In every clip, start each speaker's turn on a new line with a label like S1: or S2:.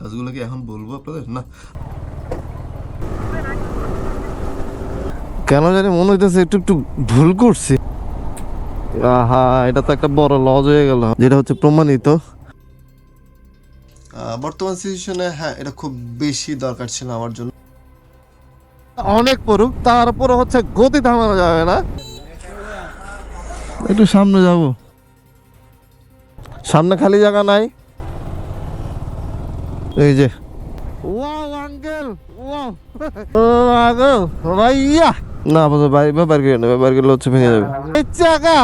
S1: কাজগুলো কি এখন বলবো আপনাদের? না, কেন জানি মনে হইতেছে একটু একটু ভুল করছি। আহা, এটা তো একটা বড় লজ হয়ে গেল, যেটা হচ্ছে প্রমাণিত। বর্তমান সিচুয়েশনে হ্যাঁ, এটা খুব বেশি দরকার ছিল আমার জন্য। অনেক পড়ুক, তারপরে হচ্ছে গতি থামানো যাবে না। একটু সামনে যাব, সামনে খালি জায়গা নাই। এই যে ওয়াও আঙ্কেল, ওয়াও ও আগো ভাইয়া, না বলো ভাই, ব্যাপার গেলে না, ব্যাপার গেলে হচ্ছে ভেঙে যাবে এই চাকা।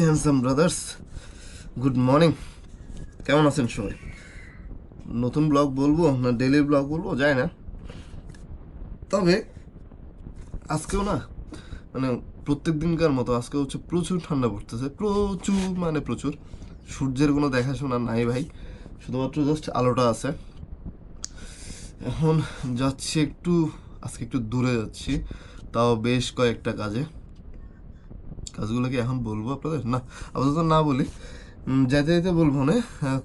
S1: Handsome brothers, good morning. কেমন আছেন সবাই? নতুন ব্লগ বলবো না ডেইলি ব্লগ বলবো যায় না, তবে আজকেও না, মানে প্রত্যেক দিনকার মতো আজকে হচ্ছে প্রচুর ঠান্ডা পড়তেছে, প্রচুর মানে প্রচুর। সূর্যের কোনো দেখাশোনা নাই ভাই, শুধুমাত্র জাস্ট আলোটা আছে। এখন যাচ্ছি একটু, আজকে একটু দূরে যাচ্ছি, তাও বেশ কয়েকটা কাজে। কাজগুলো কি এখন বলবো আপনাদের? না, আপাতত না বলি, যেতে যেতে বলবো না।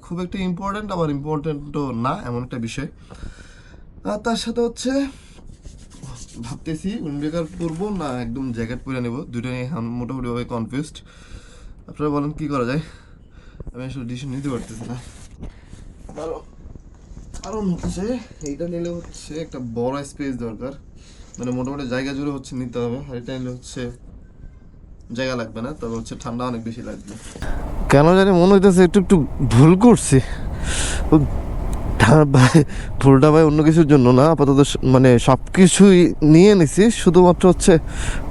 S1: খুব একটা ইম্পর্ট্যান্ট, আবার ইম্পর্ট্যান্টও না, এমন একটা বিষয়। আর তার সাথে হচ্ছে ভাবতেছি উইন্ডব্রেকার পরবো না একদম জ্যাকেট পরে নেবো, দুটো নিয়ে মোটামুটিভাবে কনফিউজড। আপনারা বলেন কি করা যায়? আমি আসলে ডিসিশন নিতে পারতেছি না, কারণ হচ্ছে এইটা নিলে হচ্ছে একটা বড় স্পেস দরকার, মানে মোটামুটি জায়গা জুড়ে হচ্ছে নিতে হবে। আর এটা নিলে হচ্ছে জায়গা লাগবে না, তবে হচ্ছে ঠান্ডা অনেক বেশি লাগবে। কেন জানি মনে হইতেছে একটু একটু ভুল করছি। ভাই, ভুলটা ভাই অন্য কিছুর জন্য না, আপাতত মানে সব কিছুই নিয়ে নিছি, শুধুমাত্র হচ্ছে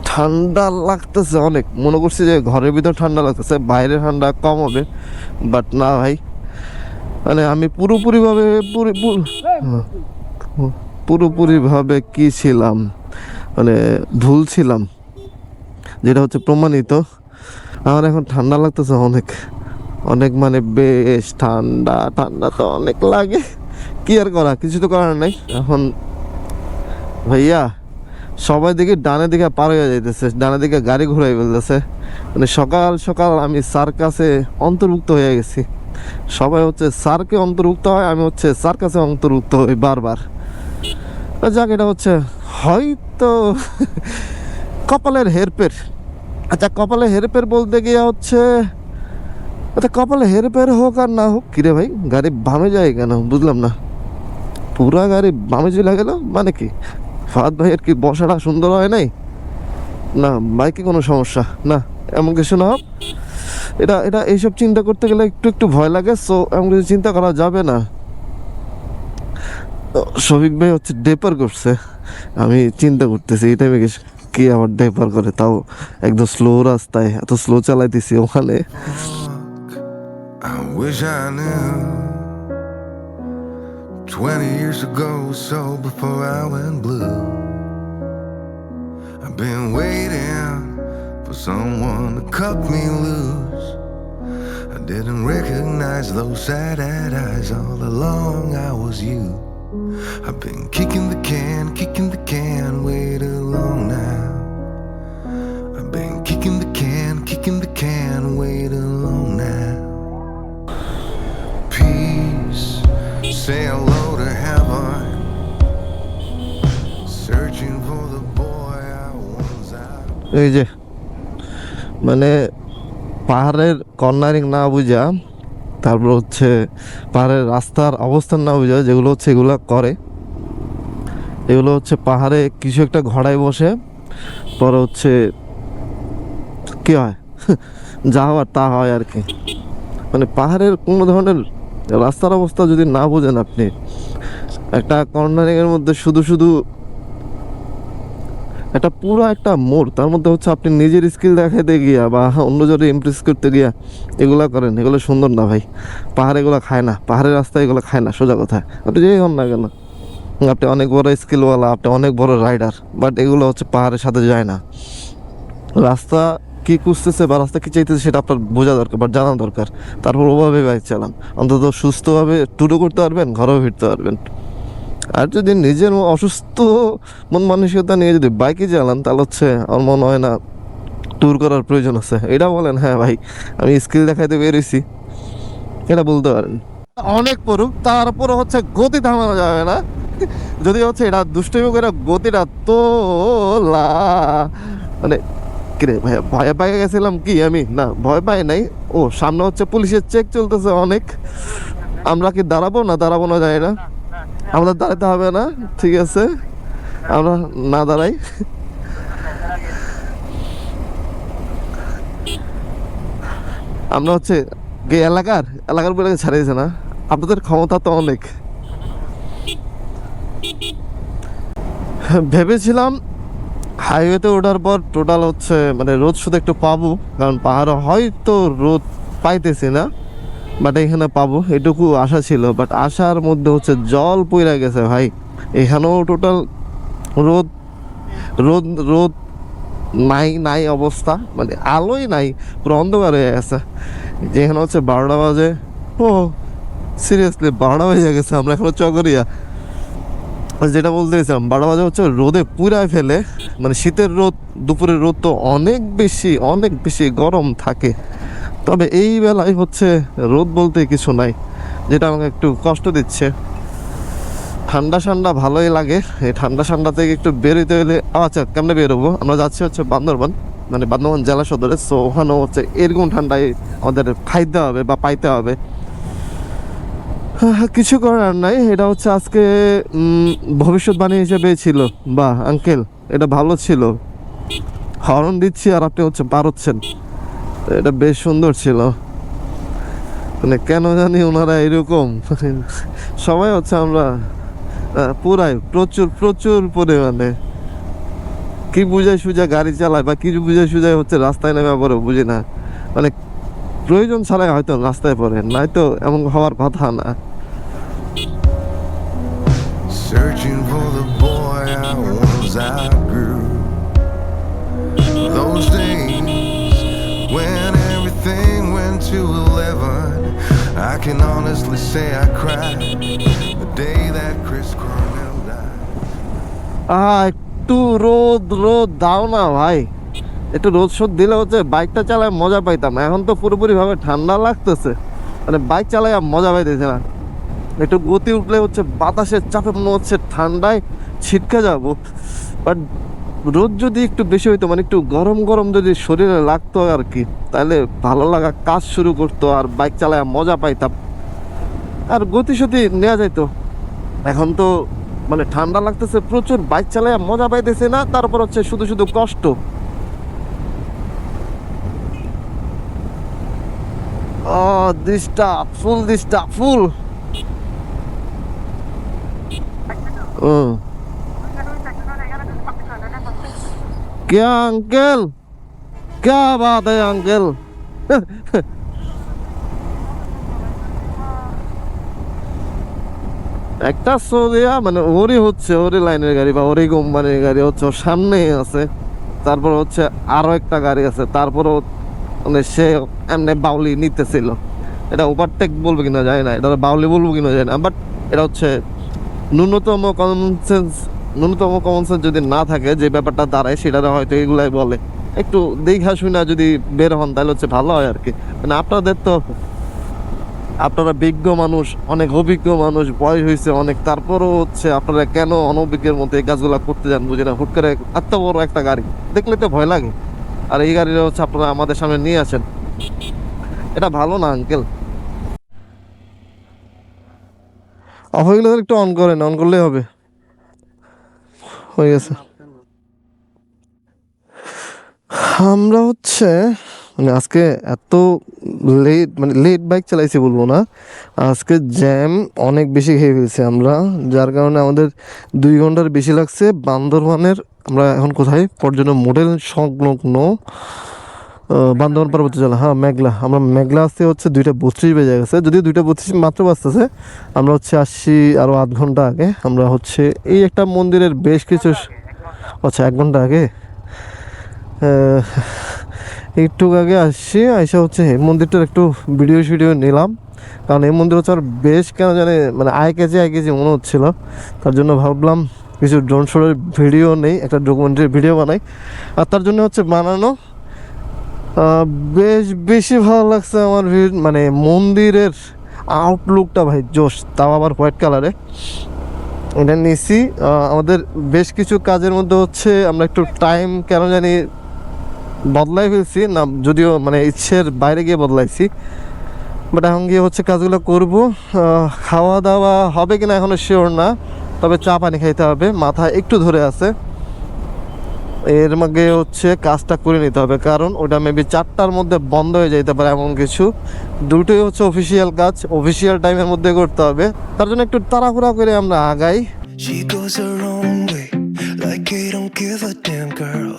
S1: ঠান্ডা লাগতেছে অনেক। মনে করছি যে ঘরের ভিতর ঠান্ডা লাগতেছে, বাইরে ঠান্ডা কম হবে, বাট না ভাই, মানে আমি পুরোপুরিভাবে কি ছিলাম, মানে ভুল ছিলাম, যেটা হচ্ছে প্রমাণিত। আমার এখন ঠান্ডা লাগতেছে অনেক অনেক, মানে বেশ ঠান্ডা, ঠান্ডা তো অনেক লাগে। কি আর করা, কিছু তো করার নাই এখন ভাইয়া। সবাই দিকে ডানে দিকে পার হয়ে যাইতেছে, ডানে দিকে গাড়ি ঘুরাই ফেলতেছে, মানে সকাল সকাল আমি সার্কাসে অন্তর্ভুক্ত হয়ে গেছি। সবাই হচ্ছে সার্কে অন্তর্ভুক্ত হয়, আমি হচ্ছে সার্কাসে অন্তর্ভুক্ত হই বারবার। যাক, এটা হচ্ছে হয়তো কপালের হেরফের। আচ্ছা, কপালে হেরফের বলতে গিয়ে হচ্ছে, আচ্ছা কপালে হেরফের হোক আর না হোক, কিরে ভাই গাড়ি বামে যায় কেন বুঝলাম না, পুরা গাড়ি বামে চলে গেল মানে কি? ফাহাদ ভাইয়ের কি বসাটা সুন্দর হয় নাই? না বাইকে কোনো সমস্যা না, এমন কিছু না। এটা এটা এইসব চিন্তা করতে গেলে একটু একটু ভয় লাগে, সো এমন কিছু চিন্তা করা যাবে না। শফিক ভাই হচ্ছে ডেপার করছে, আমি চিন্তা করতেছি এই টাইমে কি আবার ডেপার করে, তাও একদম স্লো রাস্তায়, এত স্লো চালাইতেছি ওখানে। I wish I knew 20 years ago, so before I went blue. I've been waiting for someone to cut me loose. I didn't recognize those sad-eyed eyes, all along I was you. I've been kicking the can way too long now. I've been kicking the can way too long now. Peace, say hello to heaven, searching for the boy I once had. এই যে মানে পাহাড়ের cornering না বুঝা, তারপর হচ্ছে পাহাড়ের রাস্তার অবস্থান না বুঝা, যেগুলো হচ্ছে এগুলো করে, এগুলো হচ্ছে পাহাড়ে কিছু একটা ঘোড়ায় বসে, পরে হচ্ছে কি হয় যা হওয়ার তা হয় আর কি। মানে পাহাড়ের কোনো ধরনের রাস্তার অবস্থা যদি না বোঝেন আপনি, একটা কর্নারিংয়ের মধ্যে শুধু শুধু একটা পুরো একটা মোড়, তার মধ্যে হচ্ছে আপনি নিজের স্কিল দেখাতে গিয়া বা অন্যজনে ইমপ্রেস করতে গিয়া এগুলা করেন, এগুলো সুন্দর না ভাই। পাহাড় এগুলো খায় না, পাহাড়ের রাস্তায় এগুলো খায় না, সোজা কথা। আপনি যেই হন না কেন, আপনি অনেক বড় স্কিলওয়ালা, আপনি অনেক বড় রাইডার, বাট এগুলো হচ্ছে পাহাড়ের সাথে যায় না। রাস্তা কি খুঁজতেছে বা রাস্তা কি চাইতেছে সেটা আপনার বোঝা দরকার, বাট জানা দরকার, তারপর ওভাবে বাইক চালান, অন্তত সুস্থভাবে ট্যুরও করতে পারবেন, ঘরেও ফিরতে পারবেন। আর যদি নিজের অসুস্থ মন মানসিকতা নিয়ে যদি বাইকে চালান তাহলে হচ্ছে আমার মনে হয় না ট্যুর করার প্রয়োজন আছে। এটা বলেন হ্যাঁ ভাই আমি স্কিল দেখাইতে বেরিয়েছি, এটা বলতে পারেন। অনেক পড়ুক তারপরে হচ্ছে গতি থামানো যাবে না। যদি হচ্ছে এটা দুষ্টমি করে গতিটা তোলা, মানে কিরে ভাই ভয় পাই গেছিলাম কি আমি? না ভয় পাই নাই। ও সামনে হচ্ছে পুলিশের চেক চলতেছে অনেক, আমরা কি দাঁড়াবো না দাঁড়াবো না জানি না, আমাদের দাঁড়াতে হবে না, ঠিক আছে আমরা না দাঁড়াই। আমরা হচ্ছে এলাকার বলে ছাড়িয়েছে না, আপনাদের ক্ষমতা তো অনেক। ভেবেছিলাম হাইওয়েতে ওঠার পর টোটাল হচ্ছে মানে রোদ শুধু একটু পাবো, কারণ পাহাড়ে হয়তো রোদ পাইতেছি না, বাট এখানে পাবো এটুকু আশা ছিল। বাট আশার মধ্যে হচ্ছে জল পইরা গেছে ভাই, এখানেও টোটাল রোদ রোদ রোদ নাই নাই অবস্থা, মানে আলোই নাই, পুরো অন্ধকার হয়ে গেছে। যেখানে হচ্ছে 12টা বাজে, ও সিরিয়াসলি 12টা বেজে গেছে, আমরা এখনো চকরিয়া। যেটা বলতে চাইছিলাম 12টা বাজে হচ্ছে রোদে পুরায় ফেলে, মানে শীতের রোদ, দুপুরের রোদ তো অনেক বেশি গরম থাকে। তবে এই বেলায় হচ্ছে রোদ বলতে কিছু নাই, যেটা আমাকে একটু কষ্ট দিচ্ছে। ঠান্ডা ভালোই লাগে, এই ঠান্ডা থেকে একটু বেরোতে হলে, আচ্ছা কেমনে বেরোবো, আমরা যাচ্ছি হচ্ছে বান্দরবান, মানে বান্দরবান জেলা সদরে। সো ওখানেও হচ্ছে এরকম ঠান্ডায় আমাদের খাইতে হবে বা পাইতে হবে, কিছু করার নাই। এটা হচ্ছে আজকে ভবিষ্যৎবাণী হিসেবে ছিল। বা আঙ্কেল এটা ভালো ছিল, হর্ন দিচ্ছি আর আপনি হচ্ছে পার হচ্ছেন, এটা বেশ সুন্দর ছিল। মানে কেন জানি ওনারা এরকম, সবাই হচ্ছে আমরা পুরাই প্রচুর পরিমাণে কি বুঝায় সুঝা গাড়ি চালায় বা কি বুঝায় সুঝায় হচ্ছে রাস্তায় নেমে পড়ে বুঝি না, মানে প্রয়োজন ছাড়াই হয়তো রাস্তায় পড়ে, নাই তো এমন হওয়ার কথা না।
S2: Searching for the boy I once outgrew. Those days when everything went to 11. I can honestly say I cried the day that Chris Cornell died.
S1: একটু রোদ দাও না ভাই, একটু রোদ শোদ দিলে হচ্ছে বাইকটা চালায় মজা পাইতাম। এখন তো পুরোপুরি ভাবে ঠান্ডা লাগতেছে, মানে বাইক চালায় মজা পাইতেছে না। একটু গতি উঠলে হচ্ছে বাতাসের চাপে মনে হচ্ছে ঠান্ডায় ছিটকে যাব। বাট রোদ যদি একটু বেশি হইতো, মানে একটু গরম যদি শরীরে লাগতো আর কি, তাহলে ভালো লাগা কাজ শুরু করতো আর বাইক চালায় মজা পাইতাম আর গতি সতি নেওয়া যাইতো। এখন তো মানে ঠান্ডা লাগতেছে প্রচুর, বাইক চালায় মজা পাইতেছে না, তারপর হচ্ছে শুধু কষ্ট। দিশটা ফুল। क्या अंकल, क्या बात है अंकल? একটা সোরিয়া মানে ওরই লাইনের গাড়ি বা ওরই কোম্পানির গাড়ি হচ্ছে ওর সামনেই আছে। তারপর হচ্ছে আরো একটা গাড়ি আছে, তারপরও মানে সে এমনি বাউলি নিতেছিল। এটা ওভারটেক বলবো কিনা জানি না, এটা বাউলি বলবো কিনা জানি না, বাট এটা হচ্ছে ন্যূনতম কমন সেন্স যদি না থাকে, যে ব্যাপারটা দাঁড়ায় সেটা হয়তো এগুলাই বলে। একটু দেখা শুনা যদি বের হন তাহলে হচ্ছে ভালো হয় আর কি। মানে আপনারা বিজ্ঞ মানুষ, অনেক অভিজ্ঞ মানুষ, বয়স হয়েছে অনেক, তারপরও হচ্ছে আপনারা কেন অনভিজ্ঞের মতো এই কাজগুলো করতে যান বুঝি না। হুট করে এত বড় একটা গাড়ি দেখলে তো ভয় লাগে, আর এই গাড়িটা হচ্ছে আপনারা আমাদের সামনে নিয়ে আসেন, এটা ভালো না আঙ্কেল। অফ হয়ে গেলে একটু অন করেন, অন করলেই হবে, হয়ে গেছে। আমরা হচ্ছে মানে আজকে এত লেট বাইক চালাইছি বলবো না, আজকে জ্যাম অনেক বেশি খেয়ে ফেলছি আমরা, যার কারণে আমাদের 2 ঘন্টার বেশি লাগছে বান্দরবানের। আমরা এখন কোথায় পর্যটন মডেল সংলগ্ন বান্দরবান পার্বত্য জেলা, হ্যাঁ মেঘলা। আমরা মেঘলা আসতে হচ্ছে 2:32 বেজে গেছে, যদিও 2:32 মাত্র বাজতেছে। আমরা হচ্ছে আসছি আরও 8 ঘন্টা আগে। আমরা হচ্ছে এই একটা মন্দিরের বেশ কিছু, আচ্ছা 1 ঘন্টা আগে, একটু আগে আসছি, আইসা হচ্ছে মন্দিরটার একটু ভিডিও নিলাম। কারণ এই মন্দির হচ্ছে আর বেশ কেন জানি মানে আই কেজি মনে হচ্ছিল। তার জন্য ভাবলাম কিছু ড্রোন শোর ভিডিও নেই, একটা ডকুমেন্টারি ভিডিও বানাই। আর তার জন্য হচ্ছে বানানো বেশ বেশি ভালো লাগছে আমার মানে মন্দিরের আউটলুকটা ভাই জোশ, তাও আবার হোয়াইট কালারে। এটা নিছি আমাদের বেশ কিছু কাজের মধ্যে হচ্ছে আমরা একটু টাইম কেন জানি বদলাই ফেলছি না, যদিও মানে ইচ্ছের বাইরে গিয়ে বদলাইছি। বাট এখন গিয়ে হচ্ছে কাজগুলো করব। খাওয়া দাওয়া হবে কিনা এখনো শিওর না, তবে চা পানি খাইতে হবে, মাথা একটু ধরে আছে। এর মধ্যে হচ্ছে কাজটা করে নিতে হবে, কারণ ওটা মেবি 4টার মধ্যে বন্ধ হয়ে যেতে পারে এমন কিছু। দুটোই হচ্ছে অফিসিয়াল কাজ, অফিসিয়াল টাইমের মধ্যে করতে হবে। তার জন্য একটু তাড়াহুড়া করে আমরা আগাই।
S3: She goes her own way, like I don't give a damn girl.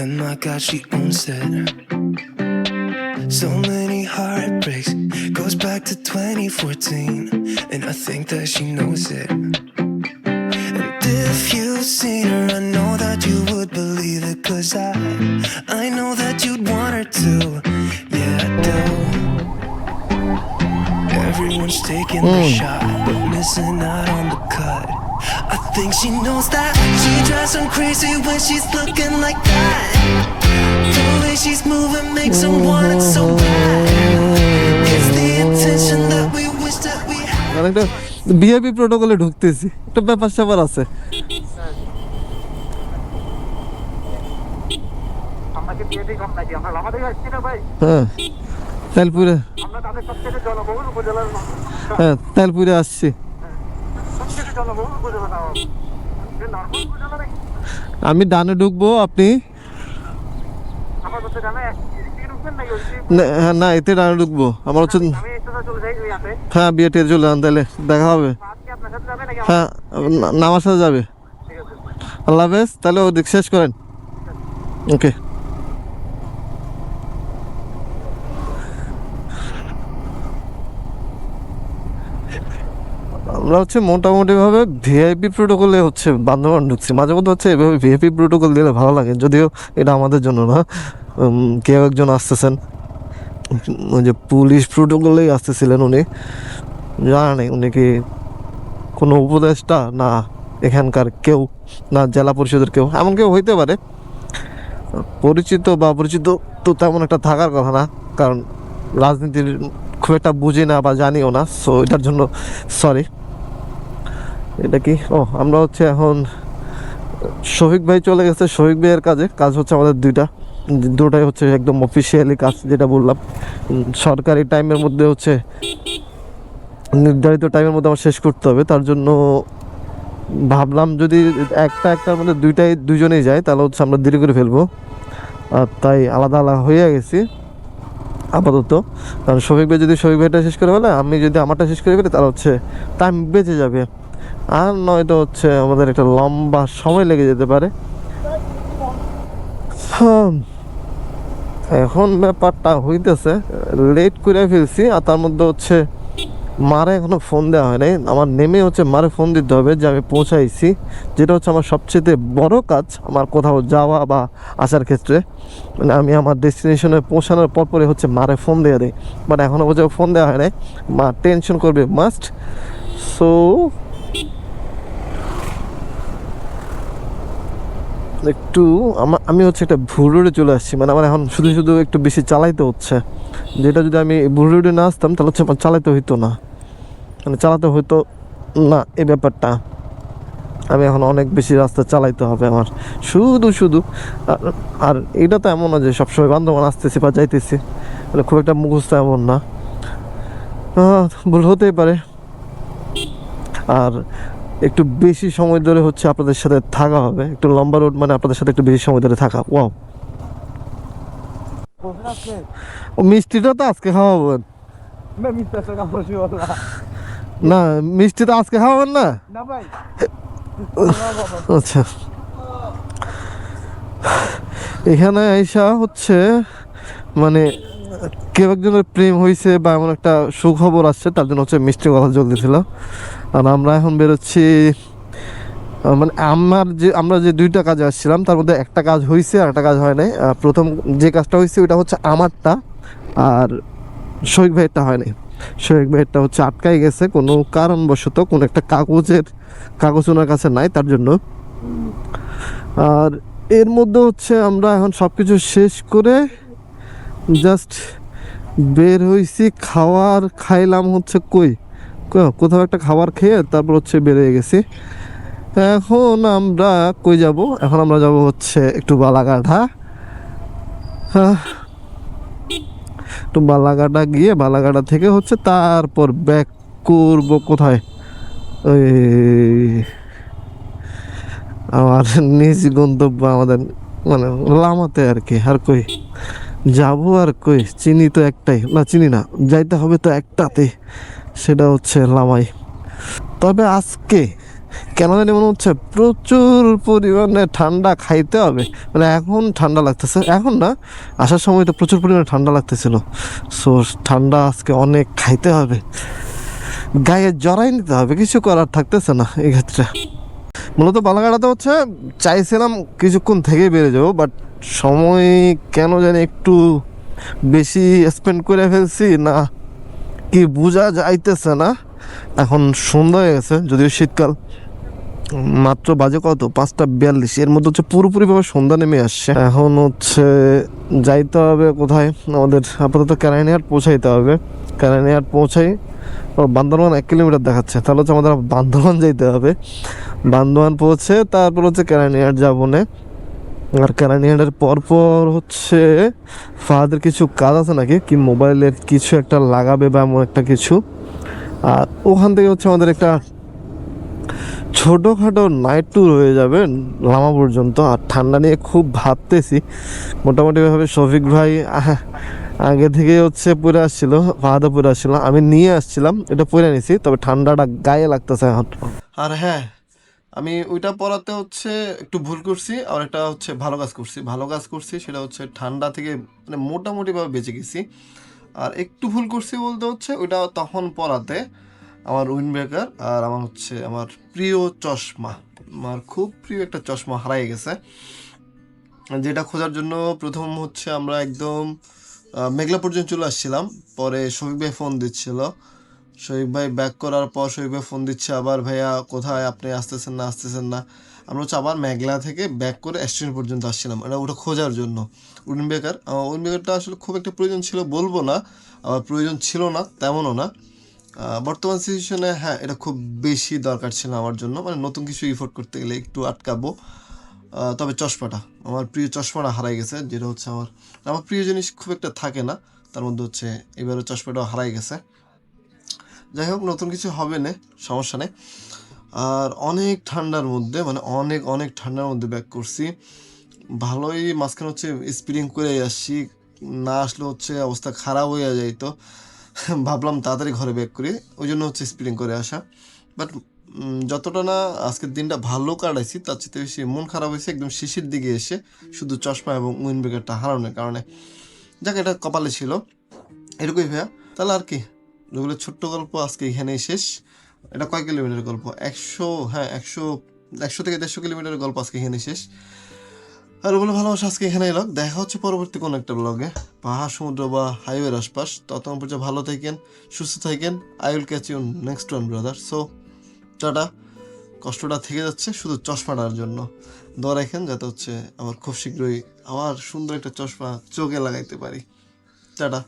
S3: And my God, she owns it. So many heartbreaks, goes back to 2014, and I think that she knows it. And if you've seen her, I know that you would believe it, 'cause I know that you'd want her to. Yeah, I do. Everyone's taking their shot, but missing out on the cut. I think she knows that she drives them crazy when she's looking like that. The way she's moving makes them want it so bad. It's the intention that we wish that we had.
S1: মানে একটা VIP প্রোটোকলে ঢুকতেছি, একটা ব্যাপার স্যাপার আছে। হ্যাঁ তেলপুরে, হ্যাঁ তেলপুরে আসছি। আমি ডানে ঢুকবো, আপনি না এতে ডানে ঢুকবো। আমার হচ্ছে হ্যাঁ বিয়েতে চলে যান, তাহলে দেখা হবে। হ্যাঁ আমার সাথে যাবে। আল্লাহ হাফেজ, তাহলে ওদিক শেষ করেন। ওকে। আমরা হচ্ছে মোটামুটিভাবে ভিআইপি প্রোটোকলে হচ্ছে বান্দরবান ঢুকছি। মাঝে মধ্যে হচ্ছে এভাবে ভিআইপি প্রোটোকল দিলে ভালো লাগে, যদিও এটা আমাদের জন্য না। কেউ একজন আসতেছেন, ওই যে পুলিশ প্রোটোকলেই আসতেছিলেন উনি, জানা নেই উনি কি কোনো উপদেষ্টা না এখানকার কেউ, না জেলা পরিষদের কেউ, এমন কেউ হইতে পারে। পরিচিত বা অপরিচিত তো তেমন একটা থাকার কথা না, কারণ রাজনীতির খুব একটা বুঝি না বা জানিও না, সো এটার জন্য সরি। এটা কি আমরা হচ্ছে এখন শফিক ভাই চলে গেছে শফিক ভাইয়ের কাজ হচ্ছে আমাদের দুটাই হচ্ছে একদম অফিসিয়ালি কাজ, যেটা বললাম সরকারি টাইমের মধ্যে হচ্ছে নির্ধারিত টাইমের মধ্যে আমার শেষ করতে হবে। তার জন্য ভাবলাম যদি একটার মধ্যে দুজনেই যায় তাহলে হচ্ছে আমরা দেরি করে ফেলবো, আর তাই আলাদা হয়ে গেছি আপাতত। কারণ শফিক ভাই যদি শফিক ভাইটা শেষ করে ফেলে, আমি যদি আমারটা শেষ করে ফেলি, তাহলে হচ্ছে টাইম বেঁচে যাবে। আর নয়তো হচ্ছে আমাদের একটা লম্বা সময় লেগে যেতে পারে। এখন ব্যাপারটা হইতেছে লেট করে ফেলছি, আর তার মধ্যে হচ্ছে মারে এখনো ফোন দেওয়া হয় নাই। আমার নেমে হচ্ছে মারে ফোন দিতে হবে যে আমি পৌঁছাইছি, যেটা হচ্ছে আমার সবচেয়ে বড় কাজ আমার কোথাও যাওয়া বা আসার ক্ষেত্রে। মানে আমি আমার ডেস্টিনেশনে পৌঁছানোর পরে হচ্ছে মারে ফোন দিয়ে দিই, বাট এখনও পর্যন্ত ফোন দেওয়া হয় নাই। মা টেনশন করবে মাস্ট। সো একটু আমি হচ্ছে একটা ভুল রোডে চলে আসছি, মানে আমার এখন শুধু একটু বেশি চালাইতে হচ্ছে, যেটা যদি আমি ভুল রোডে না আসতাম তাহলে হচ্ছে আমার চালাতে হইতো না, মানে চালাতে হইতো না এই ব্যাপারটা। আমি এখন অনেক বেশি রাস্তা চালাইতে হবে আমার শুধু। আর এটা তো এমন না যে সবসময় বান্দরবান আসতেছি বা যাইতেছি, মানে খুব একটা মুখস্থ এমন না, ভুল হতেই পারে। আর একটু বেশি সময় ধরে হচ্ছে আপনাদের সাথে থাকা হবে, একটু লম্বা রোড মানে আপনাদের সাথে একটু বেশি সময় ধরে থাকা। ওয়াও, মিষ্টিটা তো আজকে খাওয়াবেন না? মিষ্টি তো আজকে খাওয়াবেন না? আচ্ছা, এখানে আইসা হচ্ছে মানে কেউ একজনের প্রেম হয়েছে বা এমন একটা সুখবর আসছে, তার জন্য হচ্ছে মিষ্টি কথা চলতেছিল। আর আমরা এখন বেরোচ্ছি, মানে আমরা যে দুইটা কাজে আসছিলাম তার মধ্যে একটা কাজ হয়েছে আর একটা কাজ হয় নাই। প্রথম যে কাজটা হয়েছে ওইটা হচ্ছে আমারটা, আর শফিক ভাইয়েরটা হয় নাই। শফিক ভাই এটা হচ্ছে আটকাই গেছে কোনো কারণবশত, কোনো একটা কাগজ ওনার কাছে নাই তার জন্য। আর এর মধ্যে হচ্ছে আমরা এখন সব কিছু শেষ করে জাস্ট বের হইছি, খাইলাম হচ্ছে কোথাও একটা খাবার খেয়ে তারপর হচ্ছে বের হয়ে গেছি। এখন আমরা কই যাব? এখন আমরা যাব হচ্ছে একটু বালাঘাটা। একটু বালাঘাটা গিয়ে বালাঘাটা থেকে হচ্ছে তারপর ব্যাক করব কোথায়, ওই আমার নিজ গন্তব্য আমাদের মানে লামাতে আর কি। আর কই যাব, আর কই চিনি তো একটাই, না চিনি না, যাইতে হবে তো একটাতে, সেটা হচ্ছে লামাই। তবে আজকে কেন জানি মনে হচ্ছে প্রচুর পরিমাণে ঠান্ডা খাইতে হবে। মানে এখন ঠান্ডা লাগতেছে, এখন না, আসার সময় তো প্রচুর পরিমাণে ঠান্ডা লাগতেছিল। সো ঠান্ডা আজকে অনেক খাইতে হবে, গায়ে জড়াই নিতে হবে, কিছু করার থাকতেছে না এই ক্ষেত্রে। মূলত বালাঘাটাতে হচ্ছে চাইছিলাম কিছুক্ষণ থেকেই বেড়ে যাবো, বাট সময় কেন জানি একটু বেশি স্পেন্ড করে ফেলছি না কি বোঝা যাইতেছে না। এখন সন্ধ্যা হয়ে গেছে, যদিও শীতকাল, মাত্র বাজে কত 5:42, এর মধ্যে হচ্ছে পুরোপুরিভাবে সন্ধ্যা নেমে আসছে। এখন হচ্ছে যাইতে হবে কোথায়, আমাদের আপাতত কারাইনিহাট পৌঁছাইতে হবে। কারাইনিহাট পৌঁছাই, ও বান্দরবান 1 কিলোমিটার দেখাচ্ছে, তাহলে হচ্ছে আমাদের বান্দরবান যাইতে হবে। বান্দরবান পৌঁছে তারপর হচ্ছে কারাইনিহাট যাবো না। আর কারাইনিহাটের পরপর হচ্ছে ফাহাদের কিছু কাজ আছে নাকি, কি মোবাইলের কিছু একটা লাগাবে বা এমন একটা কিছু। আর ওখান থেকে হচ্ছে আমাদের একটা ছোটোখাটো নাইট ট্যুর হয়ে যাবে লামা পর্যন্ত। আর ঠান্ডা নিয়ে খুব ভাবতেছি, মোটামুটিভাবে শফিক ভাই আগে থেকে হচ্ছে পরে আসছিল, ফাহাদও পরে আসছিল, আমি নিয়ে আসছিলাম, এটা পরে নিছি, তবে ঠান্ডাটা গায়ে লাগতেছে এখন। আর হ্যাঁ, আমি ওইটা পরাতে হচ্ছে একটু ভুল করছি, আর একটা হচ্ছে ভালো কাজ করছি, সেটা হচ্ছে ঠান্ডা থেকে মানে মোটামুটিভাবে বেঁচে গেছি। আর একটু ভুল করছি বলতে হচ্ছে ওইটা তখন পরাতে আমার উইন্ড ব্রেকার আর আমার হচ্ছে আমার প্রিয় চশমা, আমার খুব প্রিয় একটা চশমা হারাই গেছে, যেটা খোঁজার জন্য প্রথম হচ্ছে আমরা একদম মেঘলা পর্যন্ত চলে আসছিলাম। পরে শফিক ভাই ফোন দিচ্ছিল, শফিক ভাই ব্যাক করার পর শফিক ভাই ফোন দিচ্ছে আবার, ভাইয়া কোথায় আপনি, আসতেছেন না। আমরা হচ্ছে আবার মেঘলা থেকে ব্যাক করে স্টেশন পর্যন্ত আসছিলাম, ওটা খোঁজার জন্য উইন্ড ব্রেকারটা আসলে খুব একটা প্রয়োজন ছিল বলবো না, আবার প্রয়োজন ছিল না তেমনও না। বর্তমান সিচুয়েশনে হ্যাঁ এটা খুব বেশি দরকার ছিল আমার জন্য, মানে নতুন কিছু ইফোর্ট করতে গেলে একটু আটকাবো। তবে চশমাটা, আমার প্রিয় চশমাটা হারাই গেছে, যেটা হচ্ছে আমার প্রিয় জিনিস খুব একটা থাকে না, তার মধ্যে হচ্ছে এবারে চশমাটাও হারাই গেছে। যাই হোক, নতুন কিছু হবে না, সমস্যা নেই। আর অনেক ঠান্ডার মধ্যে, মানে অনেক ঠান্ডার মধ্যে ব্যাক করছি, ভালোই মাঝখানে হচ্ছে স্পিডিং করে আসছি, না আসলে হচ্ছে অবস্থা খারাপ হয়ে যায়। তো ভাবলাম তাড়াতাড়ি ঘরে ব্যাক করি, ওই জন্য হচ্ছে স্পিডিং করে আসা। বাট যতটা না আজকের দিনটা ভালো কাটাইছি, তার চেয়ে বেশি মন খারাপ হয়েছে একদম শেষের দিকে এসে, শুধু চশমা এবং উইন্ড ব্রেকারটা হারানোর কারণে। যাক, এটা কপালে ছিল, এরকমই ভাইয়া। তাহলে আর কি, রবিলের ছোট্ট গল্প আজকে এখানেই শেষ। এটা কয় কিলোমিটার গল্প? 100 থেকে 150 কিলোমিটারের গল্প আজকে এখানে শেষ। আর বলে ভালোবাসা আজকে এখানে এলো, দেখা হচ্ছে পরবর্তী কোনো একটা ব্লগে, পাহাড় সমুদ্র বা হাইওয়ের আশপাশ। ততক্ষণ পর্যন্ত ভালো থাকেন, সুস্থ থাকেন। I will catch you next one brother. So tata. কষ্টটা থেকে যাচ্ছে শুধু চশমাটার জন্য, দোয়া রাখেন যাতে হচ্ছে আমার খুব শীঘ্রই আবার সুন্দর একটা চশমা চোখে লাগাইতে পারি। টাটা।